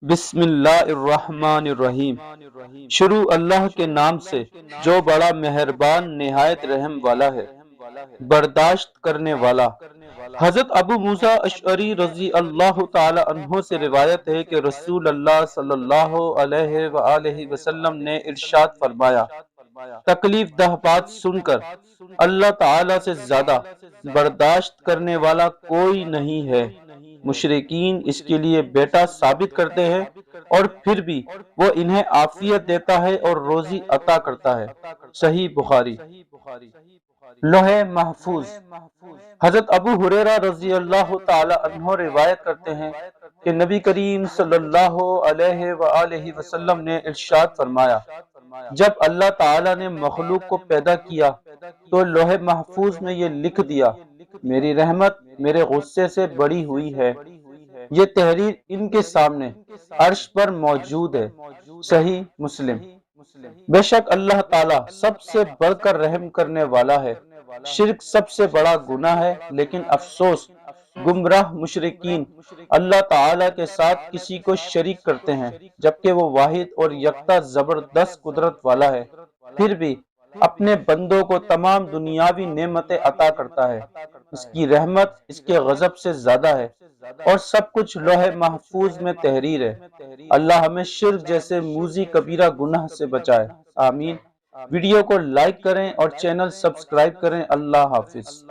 بسم اللہ الرحمن الرحیم۔ شروع اللہ کے نام سے جو بڑا مہربان نہایت رحم والا ہے، برداشت کرنے والا۔ حضرت ابو موسیٰ اشعری رضی اللہ تعالی عنہ سے روایت ہے کہ رسول اللہ صلی اللہ علیہ وآلہ وسلم نے ارشاد فرمایا، تکلیف دہ بات سن کر اللہ تعالی سے زیادہ برداشت کرنے والا کوئی نہیں ہے۔ مشرکین اس کے لیے بیٹا ثابت کرتے ہیں اور پھر بھی وہ انہیں عافیت دیتا ہے اور روزی عطا کرتا ہے۔ صحیح بخاری۔ لوح محفوظ۔ حضرت ابو ہریرہ رضی اللہ تعالی عنہ روایت کرتے ہیں کہ نبی کریم صلی اللہ علیہ وآلہ وسلم نے ارشاد فرمایا، جب اللہ تعالی نے مخلوق کو پیدا کیا تو لوح محفوظ میں یہ لکھ دیا، میری رحمت میرے غصے سے بڑی ہوئی ہے۔ یہ تحریر ان کے سامنے عرش پر موجود ہے۔ صحیح مسلم۔ بے شک اللہ تعالی سب سے بڑھ کر رحم کرنے والا ہے۔ شرک سب سے بڑا گناہ ہے، لیکن افسوس گمراہ مشرکین اللہ تعالی کے ساتھ کسی کو شریک کرتے ہیں، جبکہ وہ واحد اور یکتا زبردست قدرت والا ہے، پھر بھی اپنے بندوں کو تمام دنیاوی نعمتیں عطا کرتا ہے۔ اس کی رحمت اس کے غضب سے زیادہ ہے، اور سب کچھ لوح محفوظ میں تحریر ہے۔ اللہ ہمیں شرک جیسے موذی کبیرہ گناہ سے بچائے، آمین۔ ویڈیو کو لائک کریں اور چینل سبسکرائب کریں۔ اللہ حافظ۔